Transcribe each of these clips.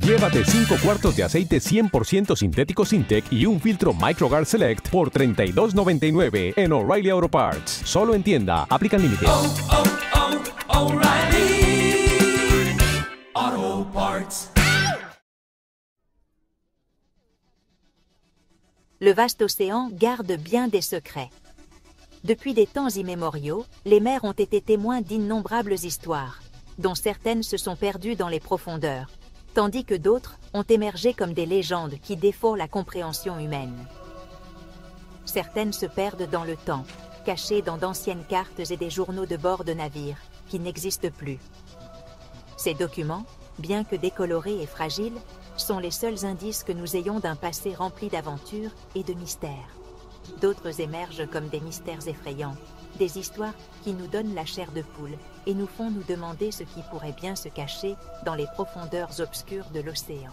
Llévate 5 cuartos de aceite 100% sintético Syntec y un filtro Microguard Select por $32.99 en O'Reilly Auto Parts. Solo en tienda. Aplican límites. O'Reilly Auto Parts. Le vaste océan garde bien des secrets. Depuis des temps immémoriaux, les mers ont été témoins d'innombrables histoires, dont certaines se sont perdues dans les profondeurs, tandis que d'autres ont émergé comme des légendes qui défont la compréhension humaine. Certaines se perdent dans le temps, cachées dans d'anciennes cartes et des journaux de bord de navires qui n'existent plus. Ces documents, bien que décolorés et fragiles, sont les seuls indices que nous ayons d'un passé rempli d'aventures et de mystères. D'autres émergent comme des mystères effrayants, des histoires qui nous donnent la chair de poule et nous font nous demander ce qui pourrait bien se cacher dans les profondeurs obscures de l'océan.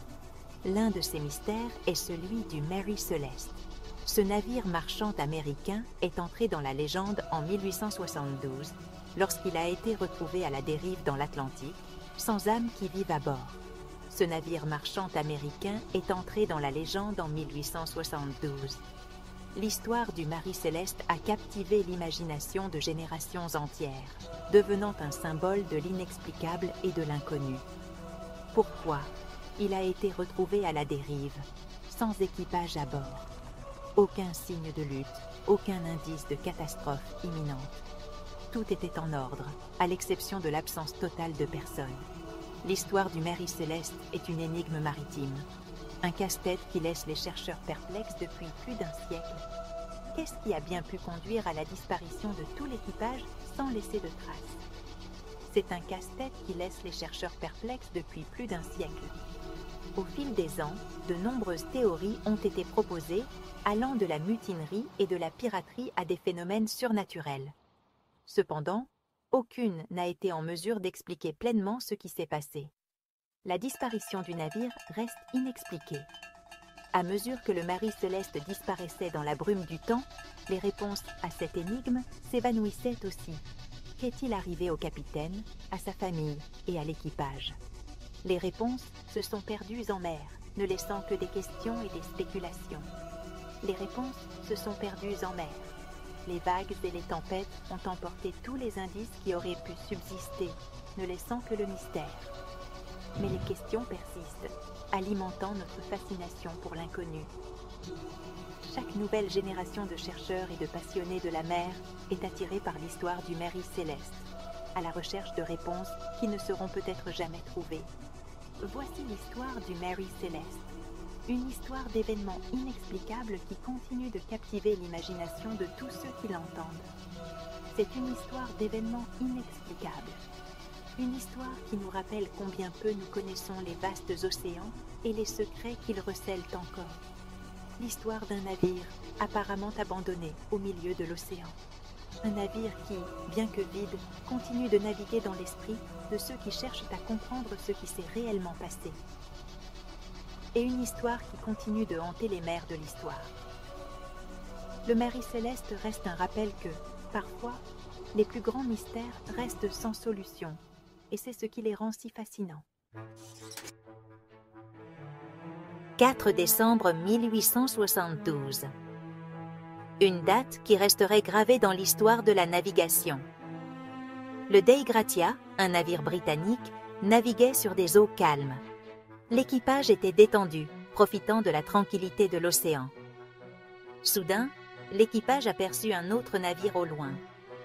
L'un de ces mystères est celui du Mary Celeste. Ce navire marchand américain est entré dans la légende en 1872, lorsqu'il a été retrouvé à la dérive dans l'Atlantique, sans âme qui vive à bord. Ce navire marchand américain est entré dans la légende en 1872. L'histoire du Mary Celeste a captivé l'imagination de générations entières, devenant un symbole de l'inexplicable et de l'inconnu. Pourquoi il a été retrouvé à la dérive, sans équipage à bord? Aucun signe de lutte, aucun indice de catastrophe imminente. Tout était en ordre, à l'exception de l'absence totale de personnes. L'histoire du Mary Celeste est une énigme maritime. Un casse-tête qui laisse les chercheurs perplexes depuis plus d'un siècle. Qu'est-ce qui a bien pu conduire à la disparition de tout l'équipage sans laisser de traces? C'est un casse-tête qui laisse les chercheurs perplexes depuis plus d'un siècle. Au fil des ans, de nombreuses théories ont été proposées, allant de la mutinerie et de la piraterie à des phénomènes surnaturels. Cependant, aucune n'a été en mesure d'expliquer pleinement ce qui s'est passé. La disparition du navire reste inexpliquée. À mesure que le Mary Celeste disparaissait dans la brume du temps, les réponses à cette énigme s'évanouissaient aussi. Qu'est-il arrivé au capitaine, à sa famille et à l'équipage? Les réponses se sont perdues en mer, ne laissant que des questions et des spéculations. Les réponses se sont perdues en mer. Les vagues et les tempêtes ont emporté tous les indices qui auraient pu subsister, ne laissant que le mystère. Mais les questions persistent, alimentant notre fascination pour l'inconnu. Chaque nouvelle génération de chercheurs et de passionnés de la mer est attirée par l'histoire du Mary Celeste, à la recherche de réponses qui ne seront peut-être jamais trouvées. Voici l'histoire du Mary Celeste, une histoire d'événements inexplicables qui continue de captiver l'imagination de tous ceux qui l'entendent. C'est une histoire d'événements inexplicables. Une histoire qui nous rappelle combien peu nous connaissons les vastes océans et les secrets qu'ils recèlent encore. L'histoire d'un navire apparemment abandonné au milieu de l'océan. Un navire qui, bien que vide, continue de naviguer dans l'esprit de ceux qui cherchent à comprendre ce qui s'est réellement passé. Et une histoire qui continue de hanter les mers de l'histoire. Le Mary Celeste reste un rappel que, parfois, les plus grands mystères restent sans solution. Et c'est ce qui les rend si fascinants. 4 décembre 1872. Une date qui resterait gravée dans l'histoire de la navigation. Le Dei Gratia, un navire britannique, naviguait sur des eaux calmes. L'équipage était détendu, profitant de la tranquillité de l'océan. Soudain, l'équipage aperçut un autre navire au loin.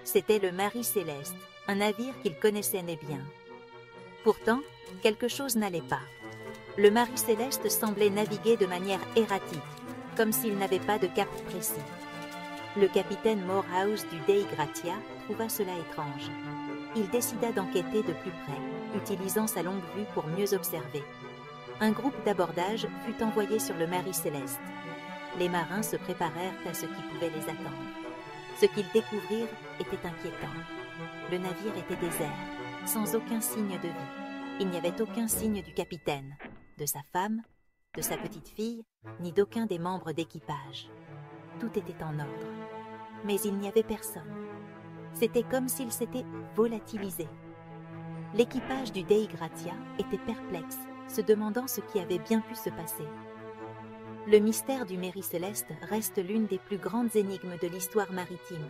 C'était le Mary Celeste, un navire qu'ils connaissaient bien. Pourtant, quelque chose n'allait pas. Le Mary Celeste semblait naviguer de manière erratique, comme s'il n'avait pas de cap précis. Le capitaine Morehouse du Dei Gratia trouva cela étrange. Il décida d'enquêter de plus près, utilisant sa longue vue pour mieux observer. Un groupe d'abordage fut envoyé sur le Mary Celeste. Les marins se préparèrent à ce qui pouvait les attendre. Ce qu'ils découvrirent était inquiétant. Le navire était désert, sans aucun signe de vie. Il n'y avait aucun signe du capitaine, de sa femme, de sa petite fille, ni d'aucun des membres d'équipage. Tout était en ordre, mais il n'y avait personne. C'était comme s'il s'était volatilisé. L'équipage du Dei Gratia était perplexe se demandant ce qui avait bien pu se passer. Le mystère du Mary Céleste reste l'une des plus grandes énigmes de l'histoire maritime.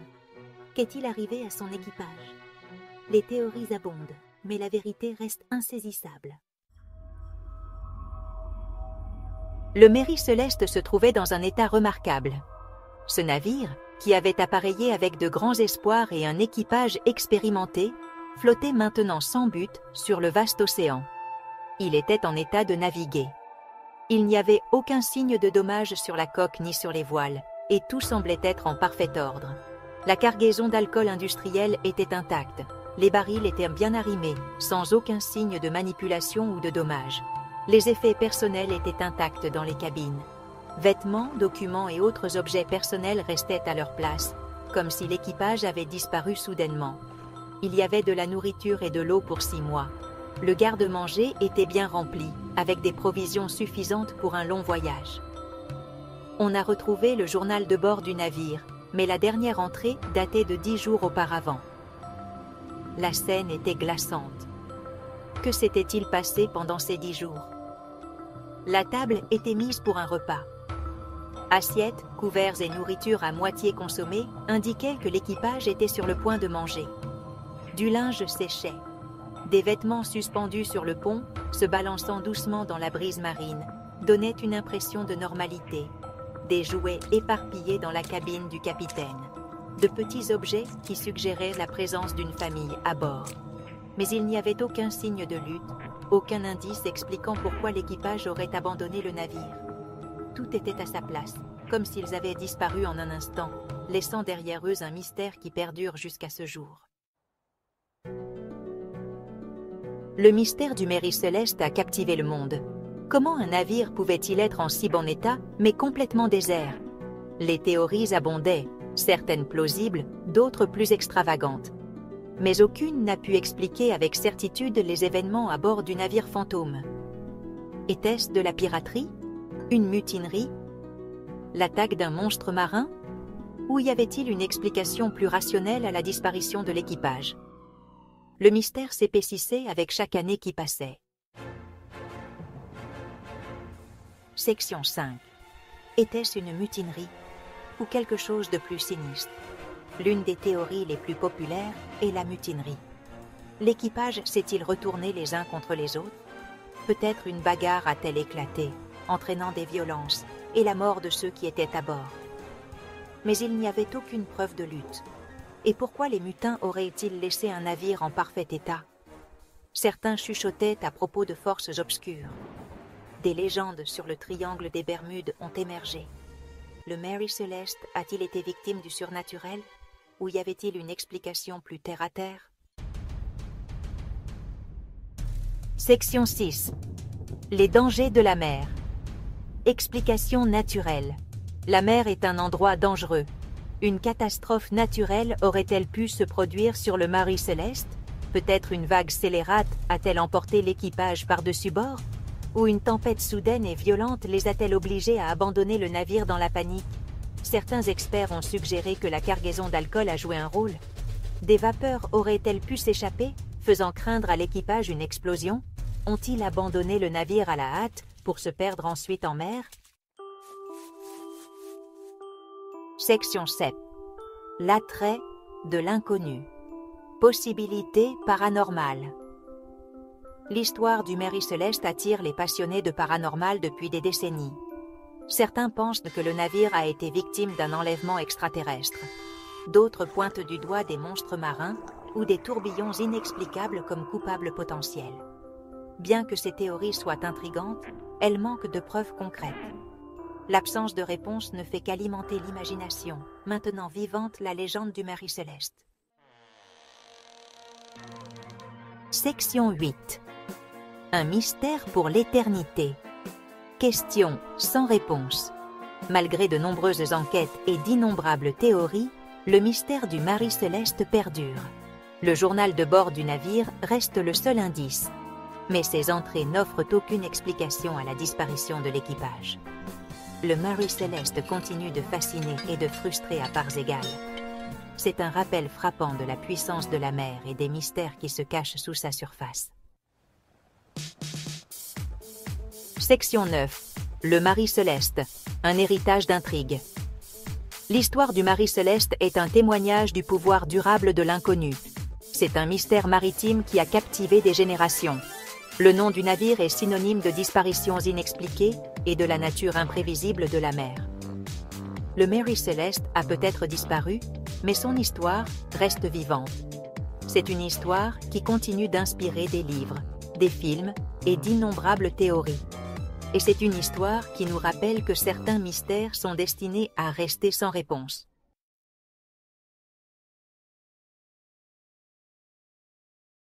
Qu'est-il arrivé à son équipage? Les théories abondent, mais la vérité reste insaisissable. Le Mary Céleste se trouvait dans un état remarquable. Ce navire, qui avait appareillé avec de grands espoirs et un équipage expérimenté, flottait maintenant sans but sur le vaste océan. Il était en état de naviguer. Il n'y avait aucun signe de dommage sur la coque ni sur les voiles, et tout semblait être en parfait ordre. La cargaison d'alcool industriel était intacte. Les barils étaient bien arrimés, sans aucun signe de manipulation ou de dommage. Les effets personnels étaient intacts dans les cabines. Vêtements, documents et autres objets personnels restaient à leur place, comme si l'équipage avait disparu soudainement. Il y avait de la nourriture et de l'eau pour 6 mois. Le garde-manger était bien rempli, avec des provisions suffisantes pour un long voyage. On a retrouvé le journal de bord du navire, mais la dernière entrée datait de 10 jours auparavant. La scène était glaçante. Que s'était-il passé pendant ces 10 jours? La table était mise pour un repas. Assiettes, couverts et nourriture à moitié consommée indiquaient que l'équipage était sur le point de manger. Du linge séchait. Des vêtements suspendus sur le pont, se balançant doucement dans la brise marine, donnaient une impression de normalité. Des jouets éparpillés dans la cabine du capitaine. De petits objets qui suggéraient la présence d'une famille à bord. Mais il n'y avait aucun signe de lutte, aucun indice expliquant pourquoi l'équipage aurait abandonné le navire. Tout était à sa place, comme s'ils avaient disparu en un instant, laissant derrière eux un mystère qui perdure jusqu'à ce jour. Le mystère du Mary Céleste a captivé le monde. Comment un navire pouvait-il être en si bon état, mais complètement désert? Les théories abondaient, certaines plausibles, d'autres plus extravagantes. Mais aucune n'a pu expliquer avec certitude les événements à bord du navire fantôme. Était-ce de la piraterie? Une mutinerie? L'attaque d'un monstre marin? Ou y avait-il une explication plus rationnelle à la disparition de l'équipage? Le mystère s'épaississait avec chaque année qui passait. Section 5. Était-ce une mutinerie ou quelque chose de plus sinistre? L'une des théories les plus populaires est la mutinerie. L'équipage s'est-il retourné les uns contre les autres? Peut-être une bagarre a-t-elle éclaté, entraînant des violences et la mort de ceux qui étaient à bord. Mais il n'y avait aucune preuve de lutte. Et pourquoi les mutins auraient-ils laissé un navire en parfait état? Certains chuchotaient à propos de forces obscures. Des légendes sur le triangle des Bermudes ont émergé. Le Mary Céleste a-t-il été victime du surnaturel? Ou y avait-il une explication plus terre-à-terre? Section 6. Les dangers de la mer. Explication naturelle. La mer est un endroit dangereux. Une catastrophe naturelle aurait-elle pu se produire sur le Mary Céleste? Peut-être une vague scélérate a-t-elle emporté l'équipage par-dessus bord? Ou une tempête soudaine et violente les a-t-elle obligés à abandonner le navire dans la panique? Certains experts ont suggéré que la cargaison d'alcool a joué un rôle. Des vapeurs auraient-elles pu s'échapper, faisant craindre à l'équipage une explosion? Ont-ils abandonné le navire à la hâte pour se perdre ensuite en mer? Section 7. L'attrait de l'inconnu. Possibilités paranormales. L'histoire du Mary Céleste attire les passionnés de paranormal depuis des décennies. Certains pensent que le navire a été victime d'un enlèvement extraterrestre. D'autres pointent du doigt des monstres marins ou des tourbillons inexplicables comme coupables potentiels. Bien que ces théories soient intrigantes, elles manquent de preuves concrètes. L'absence de réponse ne fait qu'alimenter l'imagination, maintenant vivante la légende du Mary Céleste. Section 8. Un mystère pour l'éternité. Question sans réponse. Malgré de nombreuses enquêtes et d'innombrables théories, le mystère du Mary Céleste perdure. Le journal de bord du navire reste le seul indice. Mais ces entrées n'offrent aucune explication à la disparition de l'équipage. Le Mary Céleste continue de fasciner et de frustrer à parts égales. C'est un rappel frappant de la puissance de la mer et des mystères qui se cachent sous sa surface. Section 9. Le Marie Céleste. Un héritage d'intrigue. L'histoire du Marie Céleste est un témoignage du pouvoir durable de l'inconnu. C'est un mystère maritime qui a captivé des générations. Le nom du navire est synonyme de disparitions inexpliquées et de la nature imprévisible de la mer. Le Mary Celeste a peut-être disparu, mais son histoire reste vivante. C'est une histoire qui continue d'inspirer des livres, des films et d'innombrables théories. Et c'est une histoire qui nous rappelle que certains mystères sont destinés à rester sans réponse.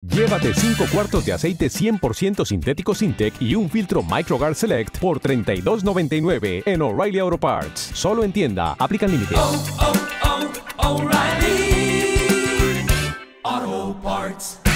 Llévate 5 cuartos de aceite 100% sintético Syntec y un filtro MicroGuard Select por $32.99 en O'Reilly Auto Parts. Solo en tienda. Aplican límites. O'Reilly Auto Parts.